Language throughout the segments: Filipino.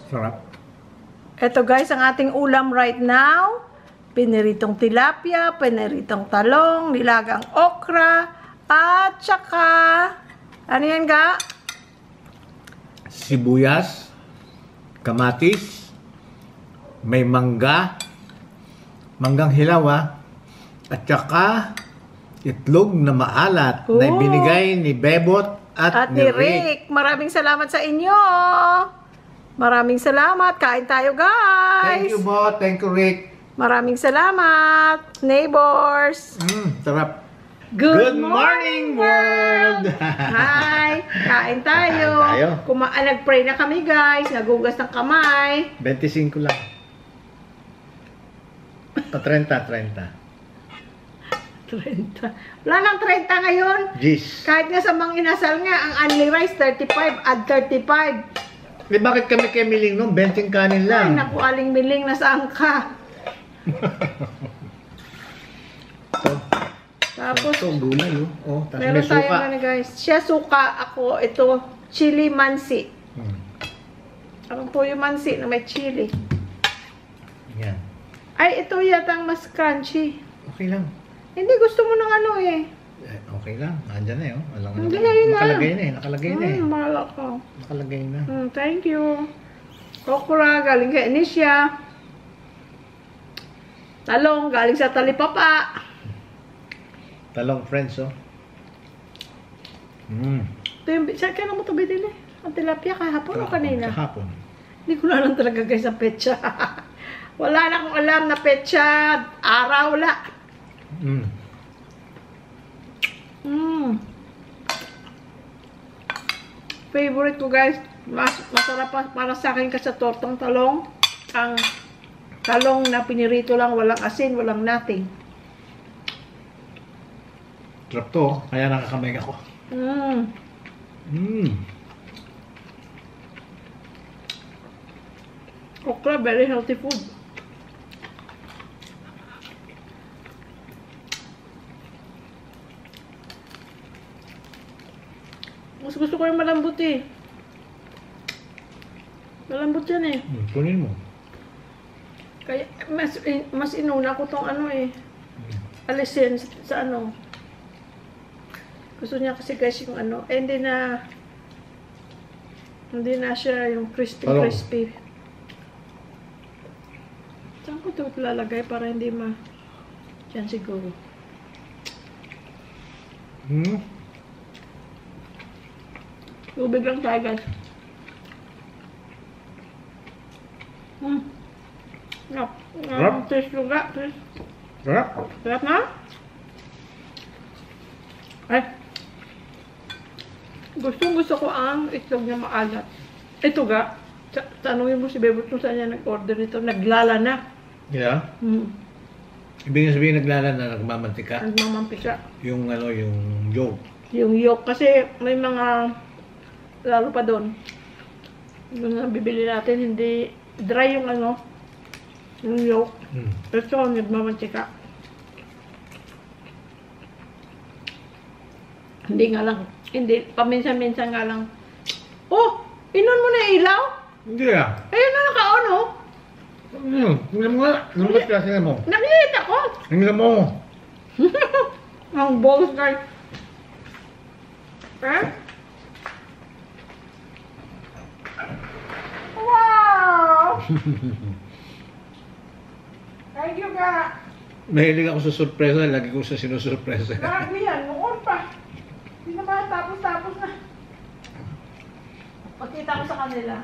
Sarap. Ito guys, ang ating ulam right now. Piniritong tilapia, piniritong talong, nilagang okra, at saka, ano yan ga? Sibuyas, kamatis, may mangga, manggang hilaw at saka itlog na maalat na binigay ni Bebot at ni Rick. Maraming salamat sa inyo. Maraming salamat. Kain tayo guys. Thank you, Bot. Thank you, Rick. Maraming salamat, neighbors. Sarap. Good morning, world! Hi! Kain tayo. Nag-pray na kami, guys. Nagugas ng kamay. 25 lang. 30. 30. Wala nang 30 ngayon. Jeez. Kahit nga sa mga inasal nga, ang only rice, 35. Add 35. Bakit kami kay Miling nung 20 kanin lang? Ay, naku, Aling Miling, nasaan ka? Tapos, ito, gulay, tapos meron may suka. tayo na guys. Siya suka, ako, ito, chili mansi. Ano po yung mansi na may chili? Yan. Ay, ito yata ang mas crunchy. Okay lang. Hindi, gusto mo ng ano eh. Okay lang. Nandyan na yun. Hindi na yun nakalagay na eh. Nakalagay na eh. Mahala ka. Nakalagay na. Thank you. Okra, galing kay Anisha. Talong, galing sa Talipapa. Talong friends, Ito yung, saan kailan mo ito binili? Ang tilapia kahapon o kanina? Kahapon. Hindi ko na lang talaga guys ang petsa. Wala na akong alam na petsa. Araw, wala. Favorite ko guys. Masarap para sa akin kasi tortang talong. Ang talong na pinirito lang, walang asin, walang nothing. Sarap to, kaya nakakamay ako. Okra, very healthy food. Mas gusto ko yung malambot eh. Malambot yan eh. Kunin mo. Kaya mas inuna ko tong ano eh. Alisin sa ano. Gusto niya kasi guys yung ano. Eh hindi na siya yung crispy. Saan ko ito lalagay para hindi Diyan siguro. Tubig lang tayo guys. Sarap. Taste luga. Sarap. Sarap na? Ay. Gusto ko ang itlog na maalat. Ito ga. Tanungin mo si Bebot kung saan niya nag-order nito. Naglala na. Yeah? Ibig sabihin naglala na nagmamantika? Nagmamampika. Yung yung yolk. Yung yolk. Kasi may mga lalo pa doon. Yung bibili natin, hindi dry yung yung yolk. Ito, nagmamantika. Hindi nga lang. Hindi, paminsan-minsan nga lang. Oh! Inon mo na yung ilaw? Hindi ah. Ayun na naka-on oh. Tingnan mo nga. Lumabas ka, tingnan mo. Nakikita ko. Tingnan mo. Ang balls guys. Eh? Wow! Thank you ka. Mahilig ako sa surpresa. Lagi ko sa sinusurpresa. Grabe yan. Noon pa. Hindi naman tapos na. Pagkita ko sa kanila.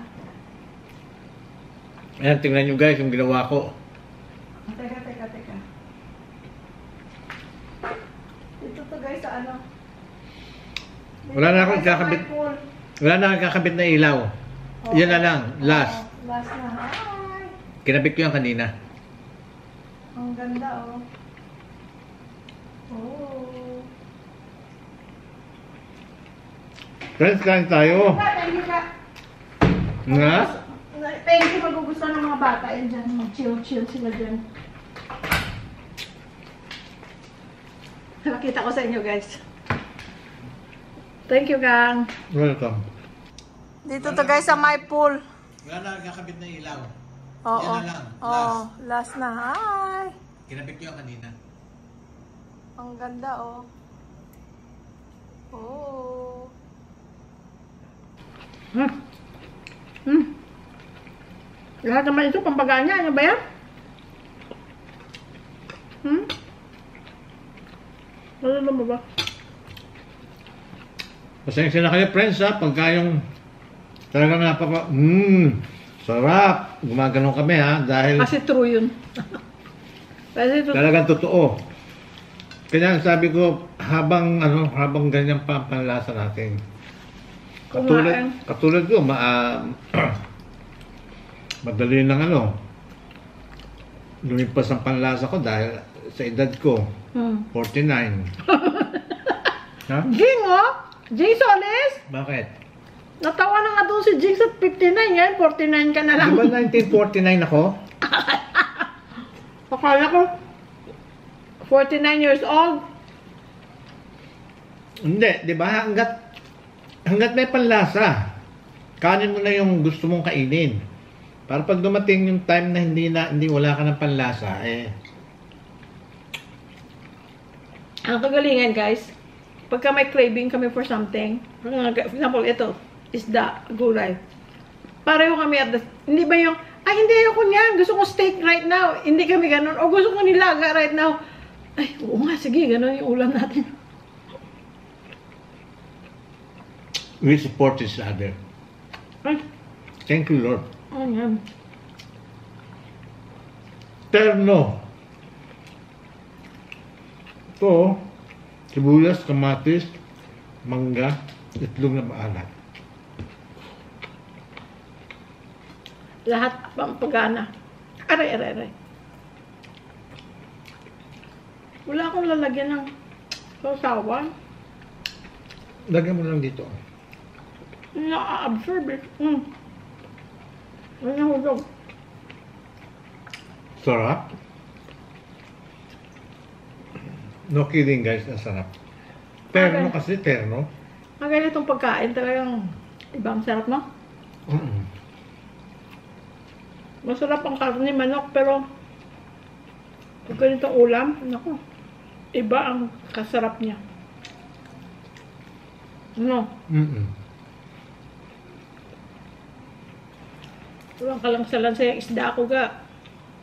Ayan, tingnan nyo guys yung ginawa ko. Teka. Dito to guys sa ano. Wala na akong kakabit. Wala na akong kakabit na ilaw. Yan na lang. Last. Last na. Hi! Kinabit ko yan kanina. Ang ganda oh. Oh. Friends, kain tayo. Thank you ka. Nga? Thank you, magugustuhan ng mga bata yan dyan. Mag-chill sila dyan. Nakita ko sa inyo guys. Thank you, gang. Welcome. Dito to guys sa my pool. Wala na nagkakabit na ilaw. Oo. Yan na lang. Oo, last na. Hi! Kinabit ko yung kanina. Ang ganda, oh. Oh. Lahat naman ito, pampagaan niya. Ano ba yan? Ano mo ba? Pasensya na kayo, friends, ha? Pagka yung talagang sarap. Gumaganon kami, ha? Dahil Kasi true yun. Kasi true. talagang totoo. Kaya sabi ko, habang ganyan pa ang panlasa natin. Katulad ko, madali lang lumimpas ang panlasa ko dahil sa edad ko, 49. Ha? Jing, oh! Jing Solis! Bakit? Natawa na nga doon si Jing sa 59 yan. 49 ka na lang. Di ba 1949 ako? Akala ko 49 years old. Hindi, di ba? Hanggat may panlasa, kanin mo na yung gusto mong kainin. Para pag dumating yung time na hindi wala ka ng panlasa, Ang kagalingan, guys, pagka may craving kami for something, for example, ito, isda, gulay. Pareho kami hindi ba yung, hindi ako niyan, gusto ko steak right now. Hindi kami ganun. O gusto ko nilaga right now. Ay, oo nga, sige, ganun yung ulam natin. we support each other. Ay, Thank you, Lord. yan. Terno. Ito, sibuyas, kamatis, mangga, itlog na maalat. Lahat pampagana. Aray. Wala akong lalagyan ng sausawan. Lagyan mo lang dito. Na-absorb eh. Ano nahulog? Sarap. No kidding, guys, ang sarap. Terno kasi, terno. Ang ganitong pagkain talagang ibang sarap, no? Masarap ang karne, manok, pero pag ganitong ulam, naku, iba ang kasarap niya. No? Walang kalangsalan sa isda ako ga.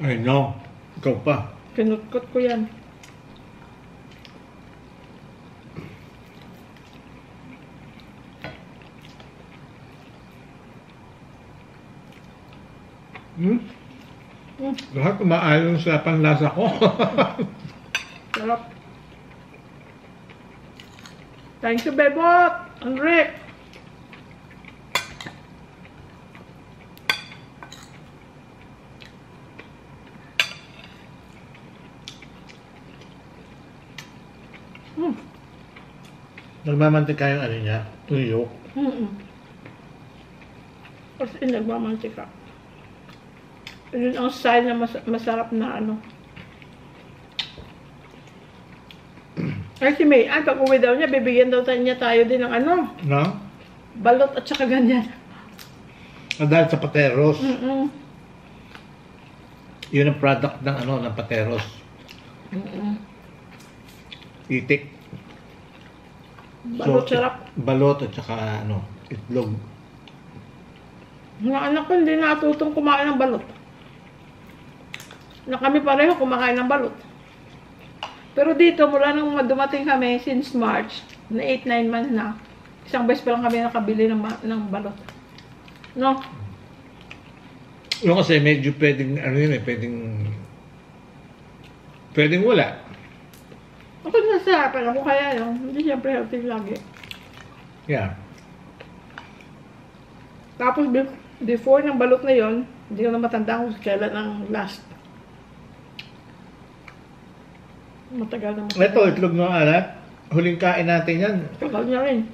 I know. Ikaw pa. Kinutkot ko yan. Lahat umaayon sa panlasa ko. Sarap. Thank you, Bebot! Enric! Nagmamantika yung ano niya, tuyok. Kasi nagmamantika. Yun ang style na masarap na ano. Ay, si May, pag uwi daw niya, bibigyan daw niya tayo din ng ano, No? balot at saka ganyan. Dahil sa Pateros. Yun ang product ng ng Pateros. Itik. Balot sarap. Balot at saka itlog. Mga anak ko hindi natutong kumain ng balot. Na kami pareho kumakain ng balot. Pero dito, mula nung dumating kami since March, na 8-9 months na, isang beses pa lang kami nakabili ng balot. No? Yung kasi medyo pwedeng, pwedeng wala. Ako nasarapan ako kaya yun. Hindi siyempre healthy lagi. Yeah. Tapos before ng balot na yon, hindi ko na matanda kung kailan ang last. Matagal na matagal. Ito, itlog ng alat. Huling kain natin yan. Tagal niya rin.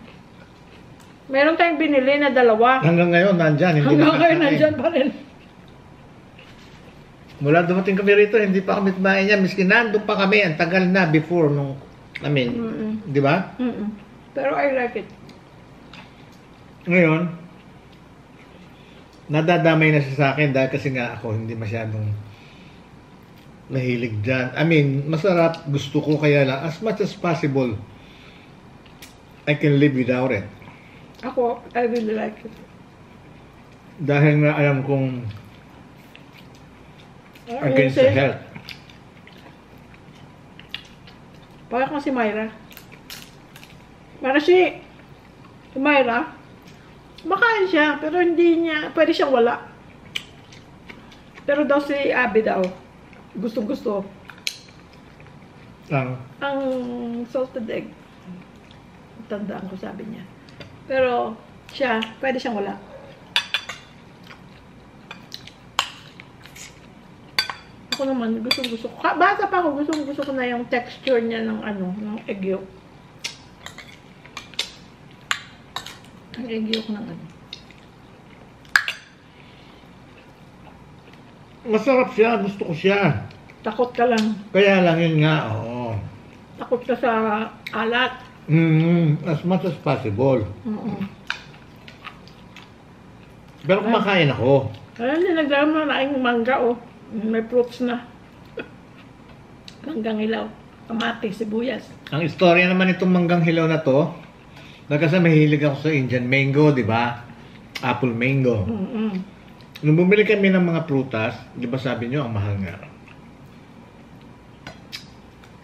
Meron tayong binili na dalawa. Hanggang ngayon, nandyan. Hindi Hanggang ngayon, nakakain. nandyan pa rin. Mula dumating kami rito, hindi pa kami kumain yan. Miski nandun pa kami, ang tagal na before nung, di ba? Pero I like it. Ngayon, nadadamay na siya sa akin dahil kasi nga ako hindi masyadong mahilig dyan. I mean, masarap, gusto ko kaya lang, as much as possible, I can live without it. Ako, I really like it. Dahil nga alam kong against the health. Parang kung si Myra. Parang si Myra, makain siya, pero hindi niya, pwede siyang wala. Pero daw si Abby daw, gusto-gusto. Ang salted egg. Tandaan ko, sabi niya. Pero siya, pwede siyang wala. Ako naman, gusto-gusto ko. Bata pa ako, gusto ko na yung texture niya ng ng egg yolk. Ang egg yolk ng Masarap siya, gusto ko siya. Takot ka lang. Kaya lang yun nga, oo. Takot ka sa alat. As much as possible. Pero kumakain ako. Kaya nilagyan mo na yung mangga, oh. May fruits na. Manggang hilaw. Kamatis, sibuyas. Ang istorya naman itong manggang hilaw na to, kasi mahilig ako sa Indian mango, di ba? Apple mango. Nung bumili kami ng mga prutas, di ba sabi nyo, ang mahal nga.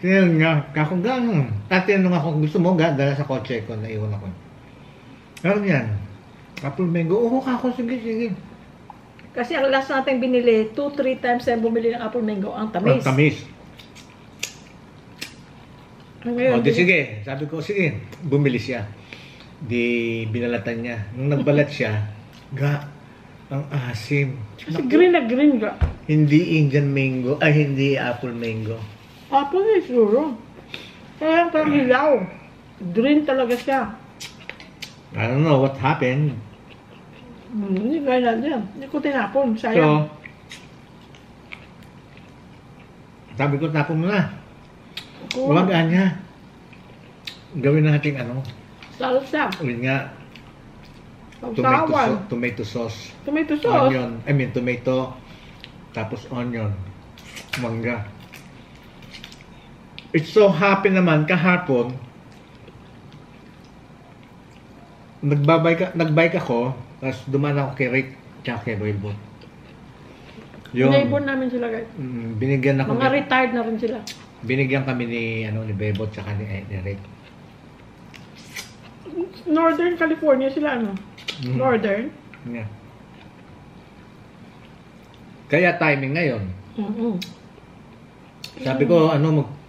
Kaya nga, kako gano'n. At tinanong ako, gusto mo ga? Dala sa kotse ko, naiwan ako. Meron yan. Apple mango. Oo, kako, sige. Kasi ang last natin binili, 2-3 times tayo bumili ng apple mango. Ang tamis. Ang tamis. Ngayon, O, di sige. Sabi ko, sige. Bumili siya. Di binalatan niya. Nung nagbalat siya, ga, ang asim. kasi green na green ga. Hindi Indian mango, ay hindi apple mango. Apple na siguro. Kaya parang hilaw. Green talaga siya. I don't know what happened. Hindi gaya na din. Hindi ko tinapon. So, Sayang. sabi ko, tapon mo na. Cool. Huwag niya. Gawin natin Salsa. Yun nga, Sausawan. tomato sauce. Tomato sauce. Onion. Tomato. Tapos onion. Mangga. It's so happy naman, kahapon, nagbike ako, tapos dumaan ako kay Rick, tsaka kay Raybon. Neighbor namin sila guys. Binigyan ako. Mga retired na rin sila. Binigyan kami ni Bebot tsaka ni Rick. Northern California sila Northern. Yeah. Kaya timing ngayon. Sabi ko,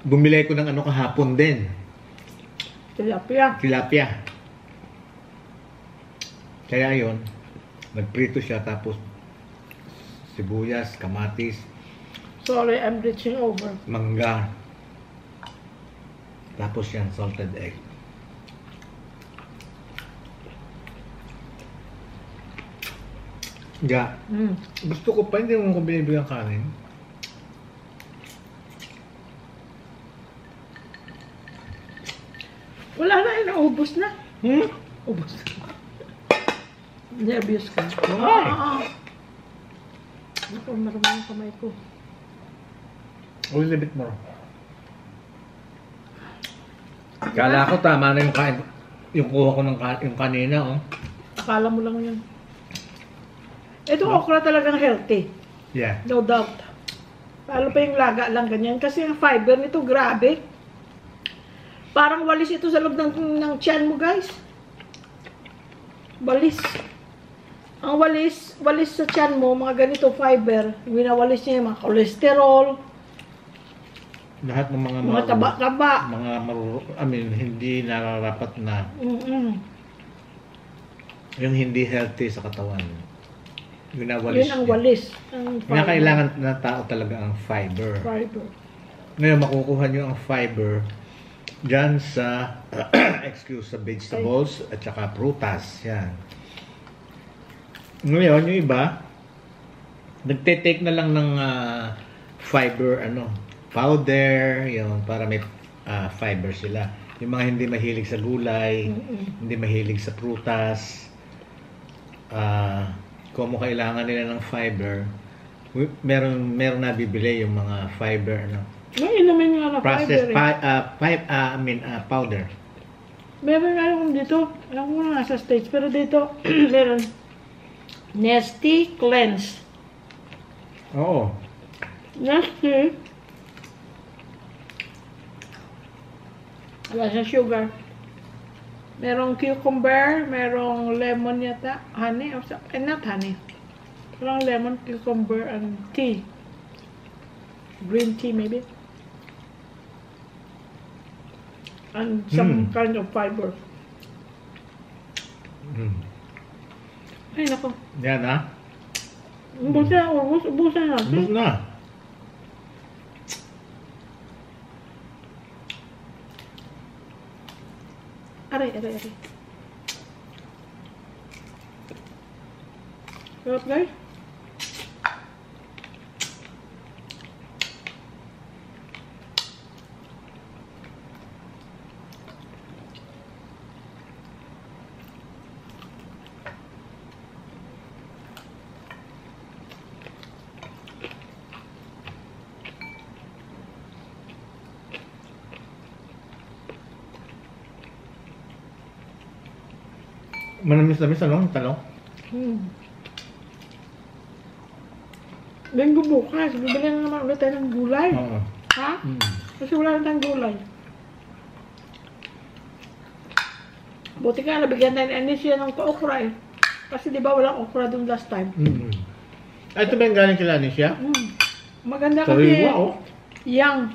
bumili ko ng kahapon din. Tilapia. Kaya yon, nagprito siya tapos sibuyas, kamatis, Sorry, I'm reaching over. mangga. Tapos yan, salted egg. Yeah. Gusto ko pa, hindi mo ko binibigyan kanin. Wala na, naubos na. Ubos na. Nervous ka. Why? Naku, marami yung kamay ko. A little bit more. Kala ko tama na yung kain. Yung kuha ko yung kanina, oh. Akala mo lang yun. Itong okra talagang healthy. Yeah. No doubt. Lalo pa yung laga lang ganyan. Kasi ang fiber nito, grabe. Parang walis ito sa loob ng tiyan mo, guys. Walis. Ang walis sa tiyan mo, mga ganito fiber, winawalis niya yung mga cholesterol, Lahat ng mga taba-taba. hindi nararapat na yung hindi healthy sa katawan. Winawalis Yun ang niya. walis. Ang Kaya kailangan ng tao talaga ang fiber. Fiber. Ngayon, makukuha nyo ang fiber dyan sa, sa vegetables at saka prutas. Yan. Ngayon, yung iba, nagte-take na lang ng fiber, powder, yun, para may fiber sila. Yung mga hindi mahilig sa gulay, hindi mahilig sa prutas, kung mo kailangan nila ng fiber, meron na bibili yung mga fiber, no? May inumin nga na Processed fiber powder. Meron nga yung dito. Alam ko na nasa States. Pero dito, meron. Nesty Cleanse. Oo. Nesty. Wala siya sugar. Merong cucumber, merong lemon yata. Honey, or not honey. Parang lemon, cucumber, and tea. Green tea maybe. And some kind of fiber. Ay, nako. Yan ha? Ubusan natin. Ubus na. Aray. Sarap, guys. Manamis-namis ano? Talong? Linggo bukas, bibili na naman ulit tayo ng gulay. Oo. Ha? Kasi wala na tayong gulay. Buti ka, nabigyan tayo ni Anisha ng okra eh. Kasi di ba walang okra dun last time? Ay, ito ba yung galing kila Anisha? Maganda kasi Sariwa, oh. yang.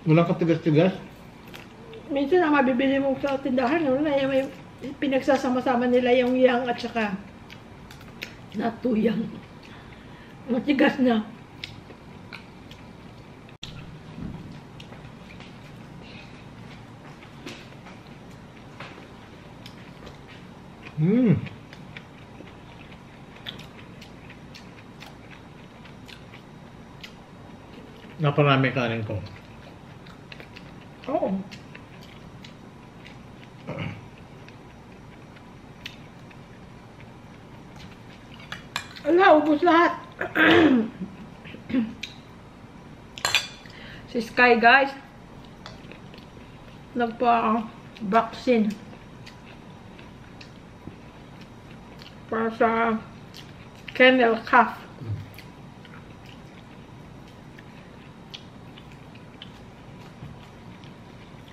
Walang katigas-tigas. Minsan ang mabibili mo sa tindahan, wala yung pinagsasama-sama nila yung yang at saka natuyang. Matigas na. Naparami kanin ko. Oo. Ala, ubos lahat. Si Sky, guys, nagpa-vaccine para sa kennel cough.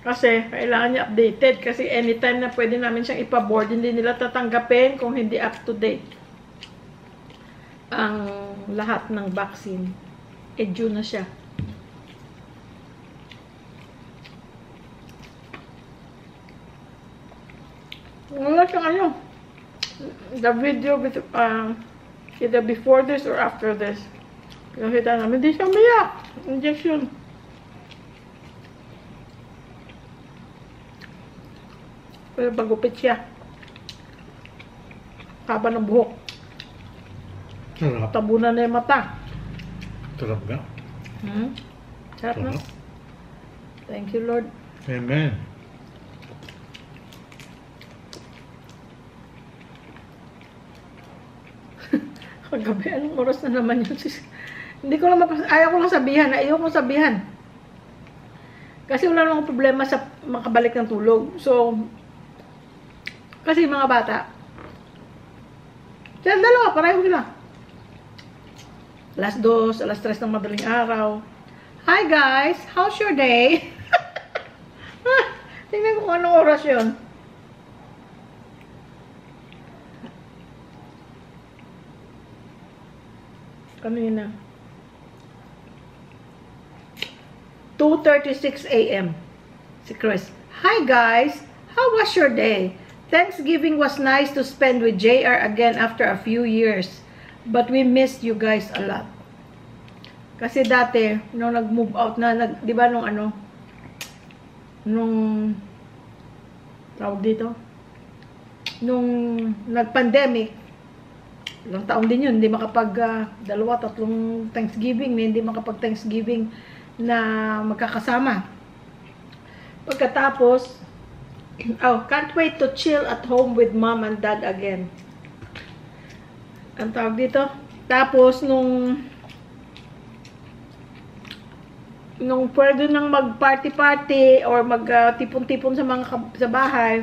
Kasi kailangan niya updated kasi anytime na pwede namin siyang ipa-board, hindi nila tatanggapin kung hindi up to date ang lahat ng vaccine. Due na siya. Wala siyang ano. The video either before this or after this. Nakita namin, hindi siya umiyak. Injection. Pero bagupit siya. Haba ng buhok. Sarap. Tabunan na yung mata. Sarap ka. Sarap na. Thank you, Lord. Amen. Kagabi, anong oras na naman yun? Hindi ko lang ayaw ko lang sabihan. Ayaw ko sabihan. Kasi wala namang problema sa makabalik ng tulog. So, kasi mga bata, silang dalawa, pareho sila. Alas 2, alas 3 ng madaling araw. Hi guys, how's your day? Tingnan ko kung anong oras yun. Kanina. 2:36 a.m. Si Chris. Hi guys, how was your day? Thanksgiving was nice to spend with JR again after a few years. But we missed you guys a lot. Kasi dati, nung nag-move out na, di ba nung ano, nung, tawag dito, nung nag-pandemic, ilang taon din yun, hindi makapag, 2-3 Thanksgiving, hindi makapag Thanksgiving na magkakasama. Pagkatapos, Oh, can't wait to chill at home with mom and dad again. Ang tawag dito. Tapos, nung pwede nang mag-party-party or mag-tipon-tipon sa bahay,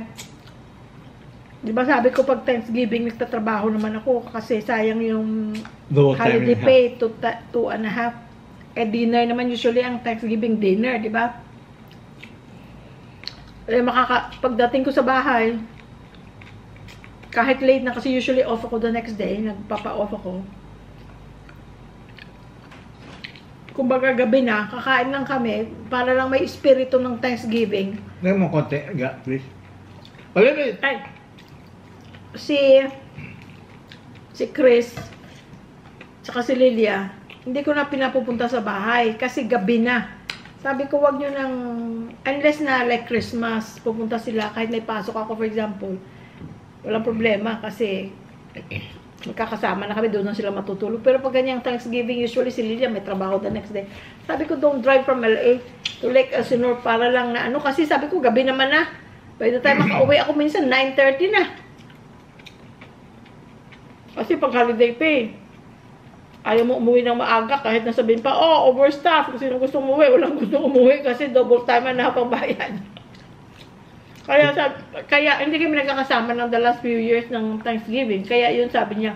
di ba sabi ko pag Thanksgiving nagtatrabaho naman ako kasi sayang yung holiday pay, 2.5. Eh, dinner naman usually ang Thanksgiving dinner, di ba? Eh, pagdating ko sa bahay, kahit late na kasi usually off ako the next day, nagpapa-off ako. Kumbaga gabi na, kakain lang kami para lang may espiritu ng Thanksgiving. Lagyan mo konti, please. Ulit! Ay, si Chris, tsaka si Lilia, hindi ko na pinapupunta sa bahay kasi gabi na. Sabi ko, wag nyo nang, unless na like Christmas, pupunta sila kahit may pasok ako, for example. Walang problema kasi magkakasama na kami, doon na sila matutulog. Pero pag ganyang Thanksgiving, usually si Lilia may trabaho the next day. Sabi ko, don't drive from LA to Lake Elsinore para lang na ano. Kasi sabi ko, gabi naman na. By the time makauwi ako minsan, 9:30 na. Kasi pag holiday pay, ayaw mo umuwi ng maaga kahit nasabihin pa, oh, overstaff. Kasi sino gusto umuwi, walang gusto umuwi kasi double time na pambayan. Kaya hindi kami nagkakasama ng the last few years ng Thanksgiving. Kaya yun sabi niya,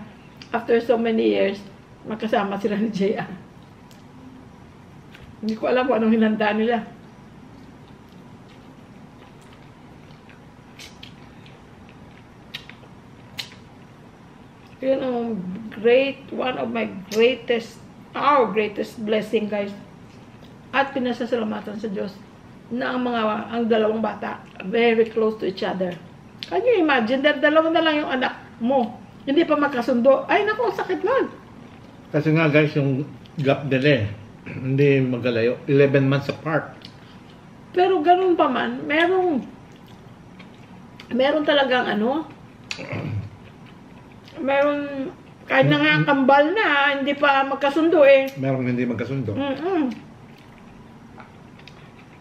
after so many years, magkasama sila ni JR. Hindi ko alam kung anong hinanda nila. Yun ang one of my our greatest blessing, guys. At pinasasalamatan sa Diyos na ang dalawang bata very close to each other. Can you imagine that dalawa na lang yung anak mo, hindi pa magkasundo? Ay naku, sakit nun. Kasi nga guys, yung gap nila hindi magkalayo. 11 months apart. Pero ganun pa man, meron talagang meron, kahit na nga kambal na, hindi pa magkasundo eh. Meron hindi magkasundo.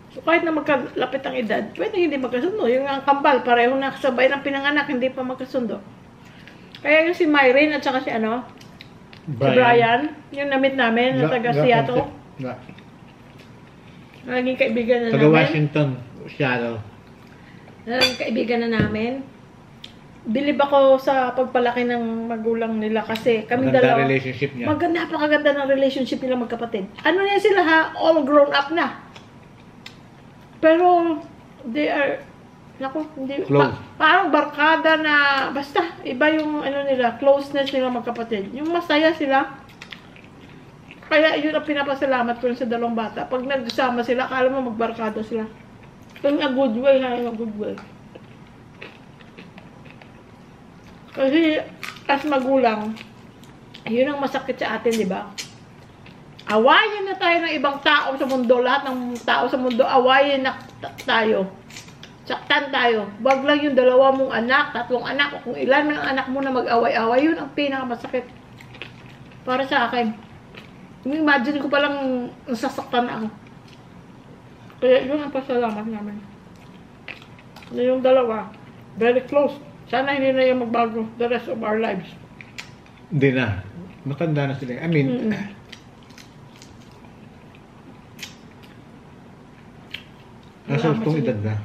So, kahit na magkalapit ang edad, pwede hindi magkasundo. Yung ang kambal, pareho na sabay ng pinanganak, hindi pa magkasundo. Kaya yung si Myrene at saka si Brian, yung namit namin, na taga Seattle. Naging kaibigan na taga namin. Washington, Seattle. Naging kaibigan na namin. Bilib ako sa pagpalaki ng magulang nila kasi kami dalawa. Maganda relationship niya. Napakaganda ng relationship nila magkapatid. Ano niya sila ha? All grown up na. Pero, they are, hindi, close. Parang barkada na, basta, iba yung, nila, closeness nila magkapatid. Yung masaya sila. Kaya, yun ang pinapasalamat ko sa dalawang bata. Pag nagsama sila, akala mo magbarkada sila. In a good way, in a good way. Kasi, as magulang, yun ang masakit sa atin, di ba? Awayin na tayo ng ibang tao sa mundo. Lahat ng tao sa mundo, awayin na tayo. Saktan tayo. Wag lang yung 2 mong anak, 3 anak, o kung ilan ng anak mo na mag-away-away, yun ang pinakamasakit. Para sa akin. Imagine ko palang nasasaktan ako. Kaya yun ang pasalamat namin. Na yung 2, very close. Sana hindi na yung magbago the rest of our lives. Hindi na. Matanda na sila. I mean, nasa utong edad na.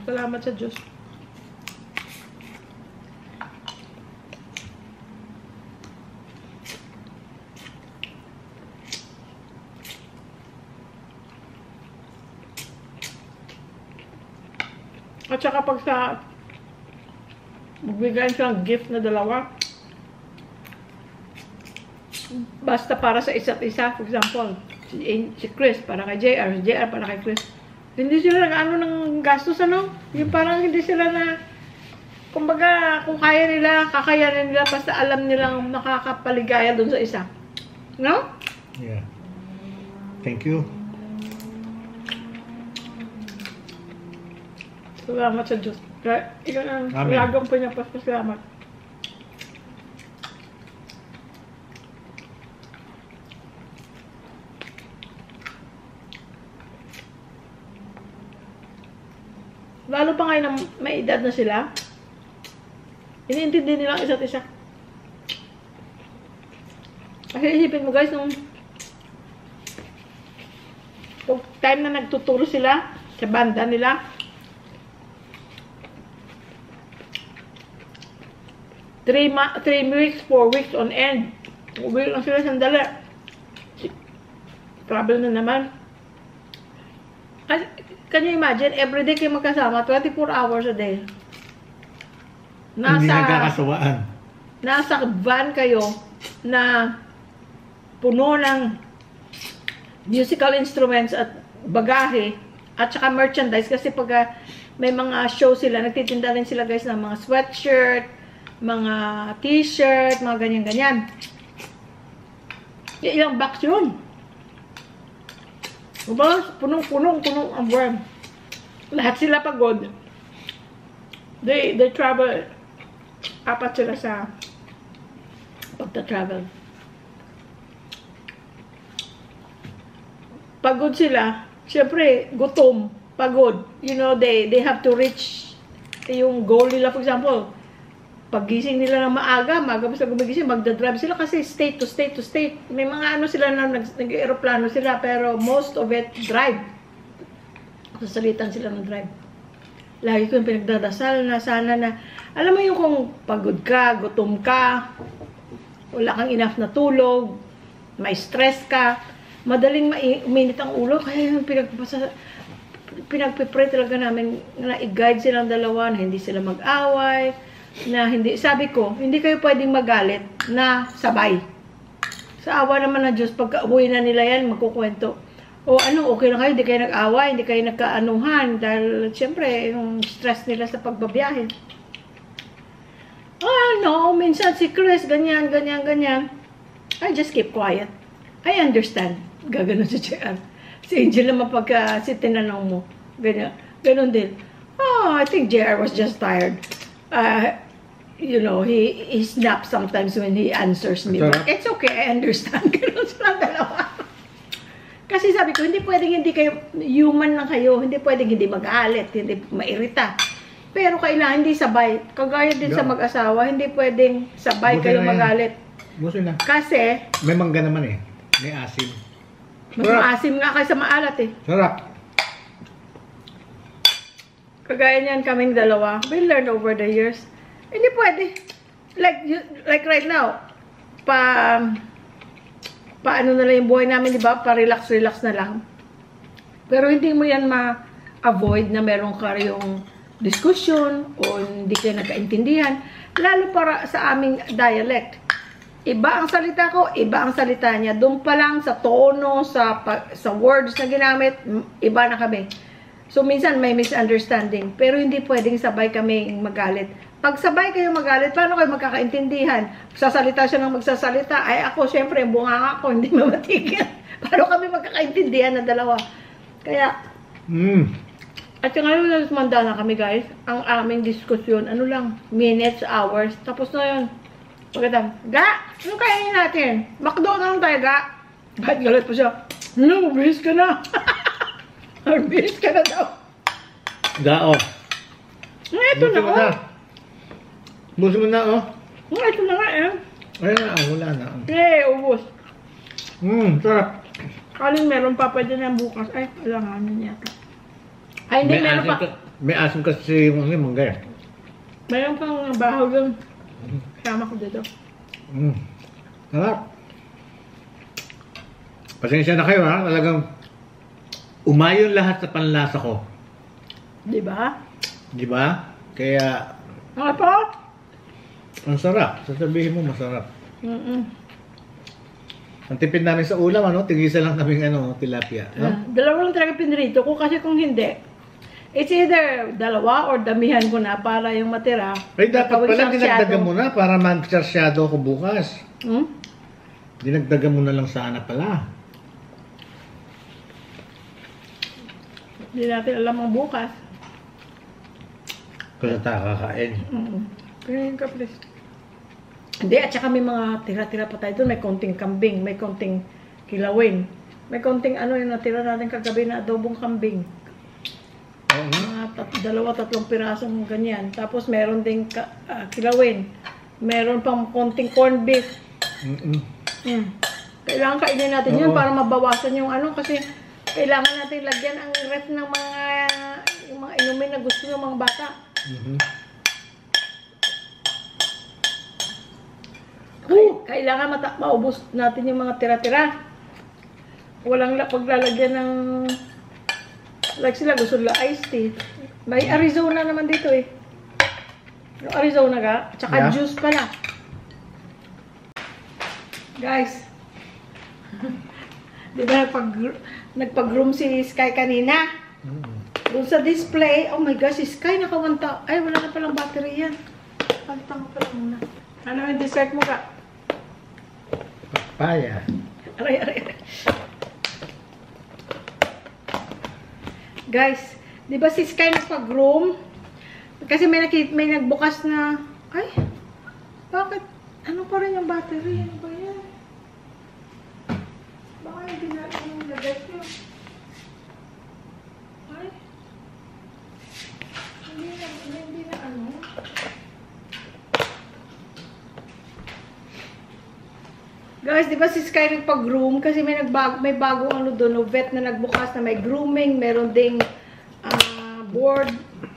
Salamat sa Diyos. At saka pag magbigay silang gift na 2, basta para sa isa't isa. For example, si Chris para kay JR, si JR para kay Chris. Hindi sila ng gastos, yung parang hindi sila na, kumbaga, kung kaya nila, kakayanin nila, basta alam nilang nakakapaligaya dun sa isa. No? Yeah. Thank you. Salamat sa Diyos. Kaya, ikaw ang Amen. lagang po niya, pasalamat. Lalo pa ngayon na may edad na sila. Iniintindi nila ang isa't isa. Kasi isipin mo guys, nung time na nagtuturo sila sa banda nila, 3 weeks, 4 weeks on end. Uwi lang sila sandali. Travel na naman. Can you imagine, everyday kayo magkasama, 24 hours a day. Hindi nagkakasawaan. Nasa van kayo na puno ng musical instruments at bagahe at saka merchandise kasi pag may mga show sila, nagtitinda rin sila guys ng mga sweatshirt, mga t-shirt, mga ganyan-ganyan. Ilang box yun. Diba? Punong ang buwan. Lahat sila pagod. They travel. 4 sila sa pagta-travel. Pagod sila. Siyempre, gutom. Pagod. You know, they have to reach yung goal nila. For example, paggising nila ng maaga basta gumigising, magdadrive sila kasi state to state to state. May mga ano sila na nag-aeroplano sila, pero most of it, drive. Sasalitan sila ng drive. Lagi ko yung pinagdadasal na sana na, alam mo yung kung pagod ka, gutom ka, wala kang enough na tulog, may stress ka, madaling uminit ang ulo, kaya yung pinagpipray talaga namin na i-guide silang dalawa, na hindi sila mag-away, na hindi, sabi ko, hindi kayo pwedeng magalit na sabay. Sa awa naman ng Diyos, pagka uwi na nila yan, magkukwento. O ano, okay na kayo, hindi kayo nag-away, hindi kayo nagkaanuhan, dahil siyempre, yung stress nila sa pagbabiyahe. No, minsan si Chris, ganyan. I just keep quiet. I understand. Gaganon si JR. Si Angel naman pagka si tinanong mo, ganyan. Ganon din. I think JR was just tired. You know, he snaps sometimes when he answers me. But it's okay, I understand. Ganon silang dalawa. Kasi sabi ko, hindi pwedeng hindi kayo, human lang kayo, hindi pwedeng hindi magalit, hindi mairita. Pero kailangan hindi sabay. Kagaya din sa mag-asawa, hindi pwedeng sabay kayo magalit. Buso na. Kasi, may mangga naman eh. May asim. Mas maasim nga kaysa maalat eh. Sarap. Kagaya niyan kaming dalawa. We learned over the years. Hindi pwede. Like right now, paano na lang yung buhay namin, di ba? Pa-relax na lang. Pero hindi mo yan ma-avoid na meron ka yung discussion o hindi kayo nagkaintindihan. Lalo para sa aming dialect. Iba ang salita ko, iba ang salita niya. Doon pa lang sa tono, sa words na ginamit, iba na kami. So, minsan may misunderstanding. Pero hindi pwedeng sabay kami magalit. Pag sabay kayo magalit, paano kayo magkakaintindihan? Sasalita siya ng magsasalita. Ay ako, syempre, bunga ako, hindi mamatigil. Paano kami magkakaintindihan na dalawa? Kaya, at yung ngayon, manda na kami guys, ang aming diskusyon, ano lang, minutes, hours, tapos na yun. Pagkatapos, ano kainin natin? McDo na lang tayo, Bakit galit po siya? No, bihis ka na. Bihis ka na daw. Gao. Ito na, oh. Buso mo na, oh. Ito na nga, eh. Ayun na, wala na. Ubos. Sarap. Kalin meron pa, pwede na bukas. Ay, wala nga niya yata. Ay, hindi, meron pa. May asim kasi yung mangga eh. Meron pang bahaw doon. Kasama ko dito. Sarap. Pasensya na kayo ha. Talagang umayon lahat sa panlasa ko. Diba? Diba? Kaya Ano po? ang sarap. Sasabihin mo masarap. Ang tipid namin sa ulam, tigisa lang kaming tilapia. No? Dalawa lang talaga pinrito ko kasi kung hindi, it's either dalawa or damihan ko na para yung matira. Ay, dapat pala dinagdagan mo na para mag-sarsyado ako bukas. Dinagdagan mo na lang sana pala. Hindi natin alam ang bukas. Kaya tayo kakain. Pinayin ka, please. Hindi, at saka may mga tira-tira pa tayo doon. May konting kambing, may konting kilawin. May konting yung natira natin kagabi na adobong kambing. Oo nga. Mga 2-3 pirasong ganyan. Tapos meron ding kilawin. Meron pang konting corned beef. Kailangan kainin natin yun para mabawasan yung ano, kasi kailangan natin lagyan ang ref ng yung mga inumin na gusto ng mga bata. Kailangan maubos natin yung mga tira-tira. Walang paglalagyan ng, like sila gusto nila iced tea. May Arizona naman dito eh. Arizona ka? Tsaka juice pala. Guys, di ba nagpag-groom si Sky kanina? Doon sa display, oh my gosh, si Sky nakawanta. Ay, wala na palang battery yan. Pagtang ko pala muna. Ano yung dessert mo ka? Papaya. Aray. Guys, di ba si Sky nagpag-groom? Kasi may nagbukas na, ay, bakit? Ano pa rin yung battery? Ano ba yan? Baka hindi na yung lagay ko. Ay, hindi na ano. Guys, di ba si Sky nagpag-groom? Kasi may bagong ano doon, vet na nagbukas na may grooming, meron ding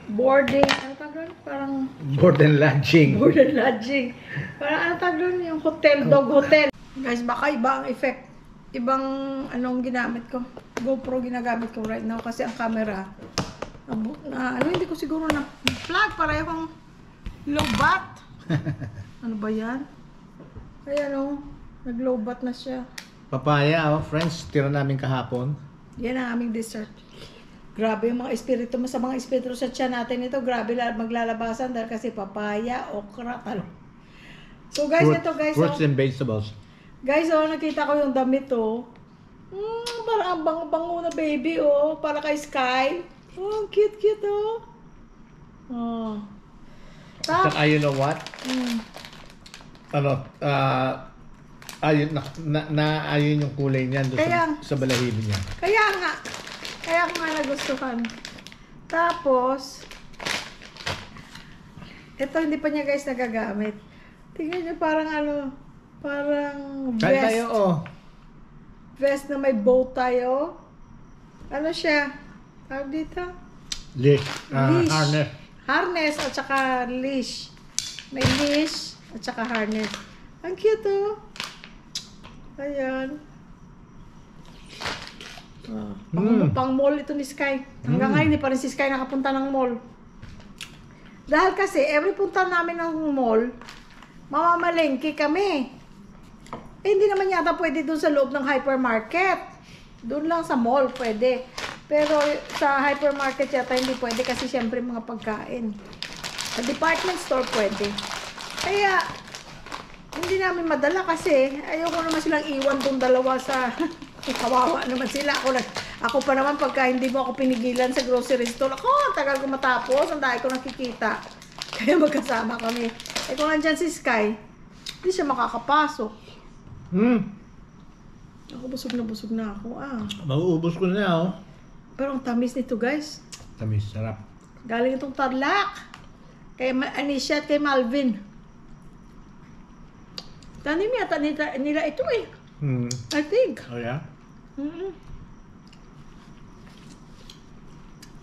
boarding, ano tawag doon? Parang Board and lodging. Board and lodging. Parang ano tawag doon? Yung hotel, dog hotel. Guys, baka iba ang effect. Ibang anong ginamit ko. GoPro ginagamit ko right now kasi ang camera hindi ko siguro na plug para yung low bat. Ano ba yan? Ayan o, nag-low bat na siya. Papaya, friends, tira namin kahapon. Yan ang aming dessert. Grabe yung mga espiritu mo sa mga espiritu sa tiyan natin ito. Grabe maglalabasan dahil kasi papaya, okra, talong. So guys, ito guys. Fruits and vegetables. Guys, nakita ko yung damit parang ang bango-bango na baby para kay Sky. Oh, cute Saka you know what? Ayun ayun yung kulay niyan doon sa balahibo niya. Kaya ko nga nagustuhan. Tapos, ito hindi pa niya guys nagagamit. Tingnan niyo parang vest. Tayo, Vest na may bow tie, Ano siya? Tawag dito? Leash. Leash. Harness. Harness at saka leash. May leash at saka harness. Ang cute, Ayan. Pang mall ito ni Sky. Hanggang ngayon, hindi pa rin si Sky nakapunta ng mall. Dahil kasi, every punta namin ng mall, mamamalengke kami. Hindi naman yata pwede dun sa loob ng hypermarket. Doon lang sa mall pwede. Pero sa hypermarket yata hindi pwede kasi syempre mga pagkain. Sa department store pwede. Kaya, hindi namin madala kasi ayoko naman silang iwan tong dalawa sa kawawa naman sila. Ako pa naman pagka hindi mo ako pinigilan sa grocery store, tagal ko matapos, ang dahil ko nakikita. Kaya magkasama kami. Kung nandyan si Sky, hindi siya makakapasok. Ako busog na ako. Mauubos ko na, Pero ang tamis nito, guys. Tamis, sarap. Galing itong Tarlac. Kay Anisha at kay Malvin. Tanim yata nila ito I think. Oh, yeah?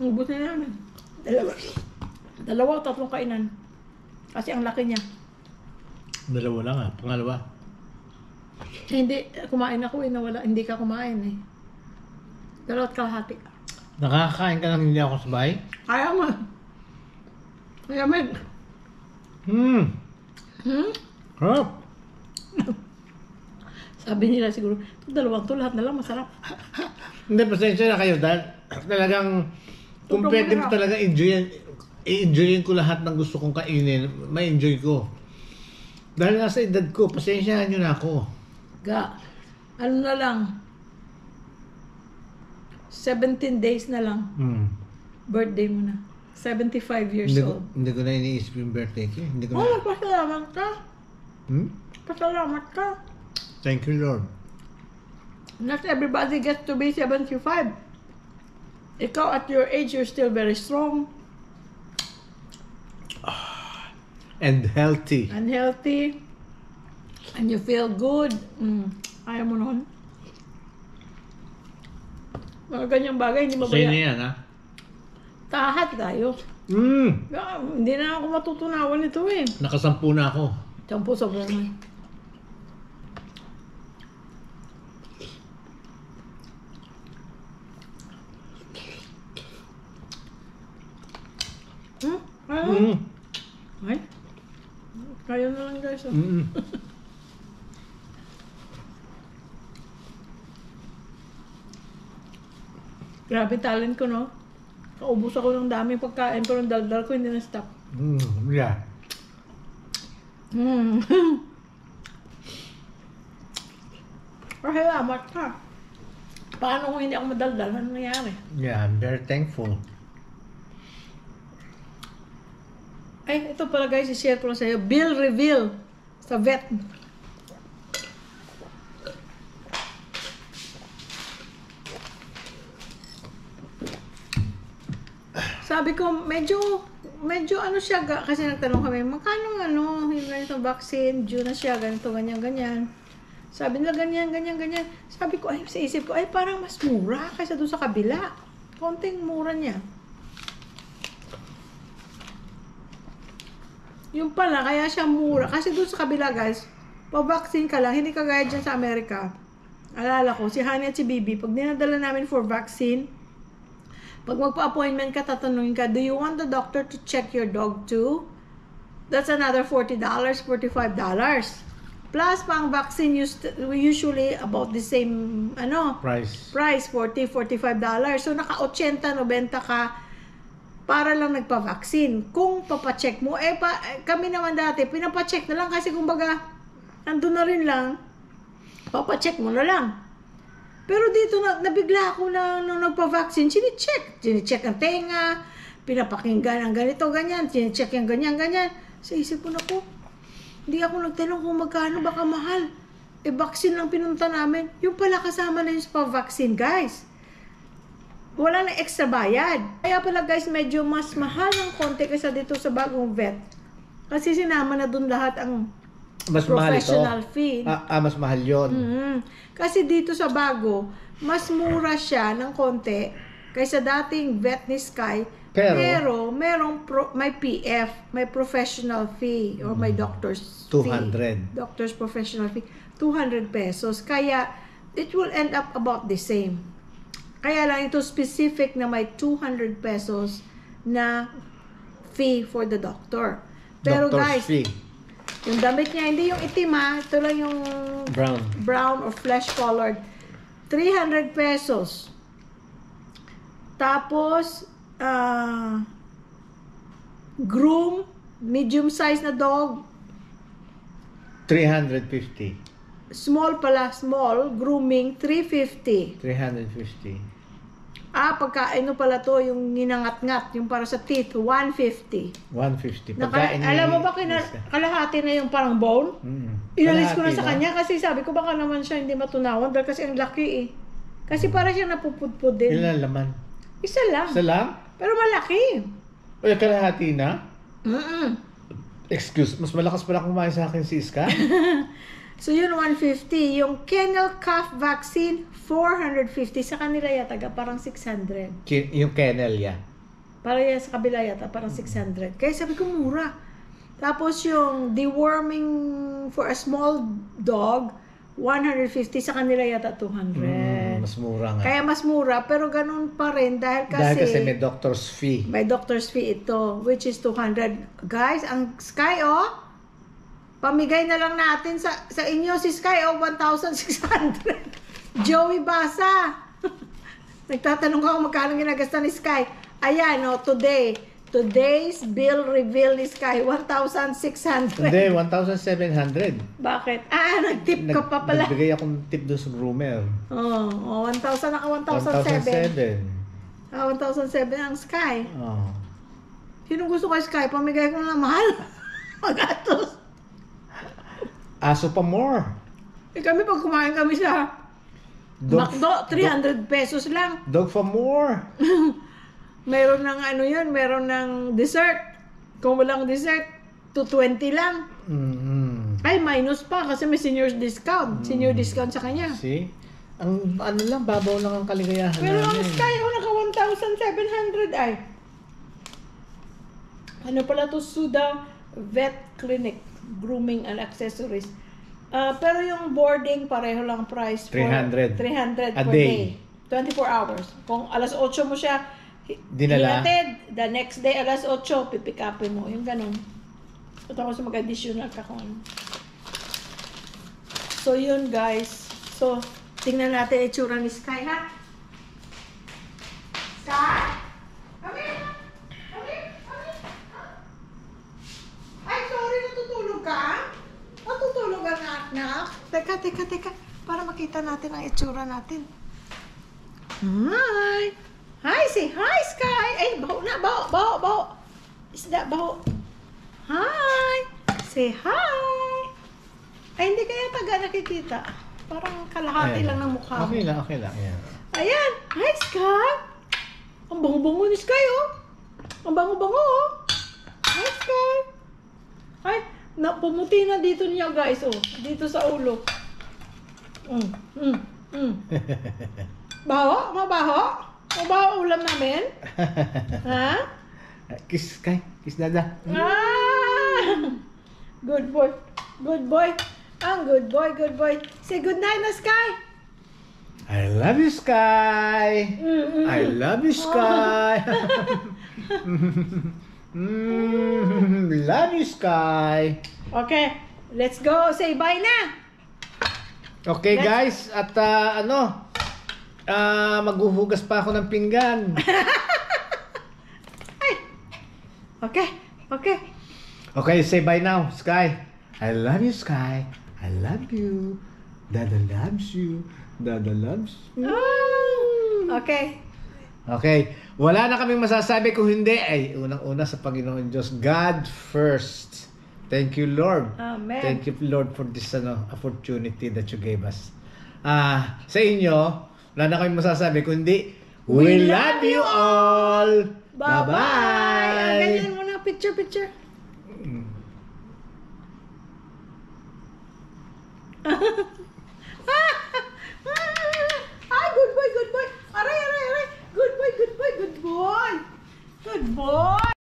Ubus na namin. Dalawa o 3 kainan. Kasi ang laki niya. Dalawa lang pangalawa. Hindi, kumain ako nawala. Hindi ka kumain 2 kalahati. Nakakain ka nang hindi ako sabay? Kaya mo. Kaya mo. Sarap. Sabi nila siguro, 2 lahat na lang masarap. Hindi, pasensya na kayo dahil talagang kung pwede mo talaga i-enjoyin ko lahat ng gusto kong kainin, ma-enjoy ko. Dahil nasa edad ko, pasensyahan nyo na ako. Ano na lang, 17 days na lang. Birthday mo na. 75 years old. Hindi ko na iniisip yung birthday ko. Pasalamat ka. Pasalamat ka. Thank you, Lord. Not everybody gets to be 75. Ikaw at your age, you're still very strong. And healthy. Unhealthy. And you feel good. Ayaw mo nun. Mga ganyang bagay, hindi Sa'yo mabaya. na yan, ha? Tahat tayo. Hindi na ako matutunawan ito eh. Nakasampu na ako. Sampo sa buhay. Mm. Ay. Kayo na lang guys. Grabe talent ko, no? Kaubos ako ng daming pagkain pero ang daldal ko hindi na-stop. Yeah. Salamat ka. Paano kung hindi ako madaldal? Ano nangyari? Yeah, I'm very thankful. Ay, ito pala guys, i-share ko lang sa'yo. Bill reveal sa vet. Sabi ko, medyo ano siya, kasi nagtanong kami, magkano yung ganito vaccine, due na siya, ganito, ganyan. Sabi nila, ganyan. Sabi ko, ay, sa isip ko, ay, parang mas mura kaysa doon sa kabila. Konting mura niya. Yung pala, kaya siya mura. Kasi doon sa kabila, guys, pa-vaccine ka lang, hindi kagaya dyan sa Amerika. Alala ko, si Honey at si Bibi, pag dinadala namin for vaccine, pag magpa-appointment ka, tatanungin ka, do you want the doctor to check your dog too? That's another $40, $45. Plus, pang vaccine usually about the same, price, $40, $45. So, naka-80, 90 ka para lang nagpa-vaccine. Kung papacheck mo, kami naman dati, pinapacheck na lang kasi kumbaga, nandun na rin lang, papacheck mo na lang. Pero dito, nabigla ako na nung nagpa-vaccine, Chine-check ang tenga, pinapakinggan ang ganito, ganyan, chine-check yung ganyan. Sa isip ko na ko, hindi ako nagtanong kung magkano, baka mahal. Vaccine lang pinunta namin. Yung pala kasama na yung pa-vaccine, guys. Wala na extra bayad. Kaya pala, guys, medyo mas mahal ng konti kaysa dito sa bagong vet. Kasi sinama na dun lahat ang mas professional mahal ito. fee. Mas mahal yun. Kasi dito sa bago, mas mura siya ng konti kaysa dating vet ni Sky. Pero may PF, may professional fee or may doctor's 200. fee. Doctor's professional fee. 200 pesos. Kaya, it will end up about the same. Kaya lang ito specific na may 200 pesos na fee for the doctor. Pero Doctor's guys, fee. Yung damit niya, hindi yung itim ha. Ito lang yung brown or flesh-colored. 300 pesos. Tapos, groom, medium size na dog. 350. Small, grooming, 350. 350. Pagkain mo pala to, yung ninangat-ngat, yung para sa teeth, 150. 150. Alam mo ba, kalahati na yung parang bone? Inalis ko na sa kanya kasi sabi ko baka naman siya hindi matunawan dahil kasi ang laki eh. Kasi para siya napupudpud din. Ilan laman? Isa lang. Isa lang? Pero malaki. O, kalahati na? Excuse, mas malakas pala kumain sa akin si Iska? So yun, 150. Yung kennel cough vaccine, 450. Sa kanila yata, parang 600. Yung kennel, yeah. Para yan sa kabila yata, parang 600. Kaya sabi ko, mura. Tapos yung deworming for a small dog, 150. Sa kanila yata, 200. Mas mura nga. Kaya mas mura, pero ganun pa rin dahil kasi may doctor's fee. May doctor's fee ito, which is 200. Guys, ang Sky, pamigay na lang natin sa inyo si Sky, 1,600. Joey Basa. Nagtatanong ka kung magkano ginagasta ni Sky. Ayan, today's bill reveal ni Sky, 1,600. Hindi, 1,700. Bakit? Nag-tip ka pa pala. Nagbigay akong tip doon sa groomer. 1,000 naka 1,007. 1,007 ang Sky. Sinong gusto ko Sky? Pamigay ko na mahal. Magatos. Aso pa more. Kami pag kumain kami sa McDo, 300 pesos lang. Dog for more. Meron ng meron ng dessert. Kung walang dessert, 220 lang. Ay, minus pa kasi may senior discount. Senior discount sa kanya. See? Ang ano lang, babaw lang ang kaligayahan Pero ang namin. Sky, naka 1,700 ay. Ano pala to? Suda Vet Clinic. Grooming and accessories. Pero yung boarding, pareho lang price. 300. 300 A per day. day. 24 hours. Kung alas 8 mo siya, Dinala? hinatid, the next day, alas 8, pipick upin mo. Yung ganun. Tapos mag-additional ka kung ano. So, yun guys. So, tingnan natin itsura ni Sky, ha? Sky? Come here! Come here! Come here! Ay, sorry, natutulog ka? Natutulog ka na, anak? Teka. Para makita natin ang itsura natin. Hi! Hi, say hi, Sky! Ay, baho na, baho! Isda, baho. Hi! Say hi! Ay, hindi kaya taga nakikita. Parang kalahati Ayan. lang ng mukha mo. Okay lang. Yan. Ayan! Hi, Sky! Ang bango-bango ni Sky, oh! Ang bango-bango, oh! Hi, Sky! Ay, pumuti na dito niya, guys, oh. Dito sa ulo. Baho? Mabaho? Mabaho ulam namin? Ha? Kiss, Sky. Kiss dada. Good boy. Good boy. Ang good boy. Say good night na, Sky. I love you, Sky. I love you, Sky. Love you, Sky. Okay, let's go. Say bye na. Okay, guys. At maghuhugas pa ako ng pinggan. Ay. Okay. Okay, say bye now, Sky. I love you, Sky. I love you. Dada loves you. Dada loves you. Okay. Okay, wala na kaming masasabi kung hindi ay unang-una sa Panginoon Diyos. God first. Thank you, Lord. Amen. Thank you, Lord, for this opportunity that you gave us. Sa inyo, wala na kaming masasabi kung hindi, we love you all. Bye-bye. Ganyan mo na. Picture. Ay, good boy. Aray. Good boy. Good boy.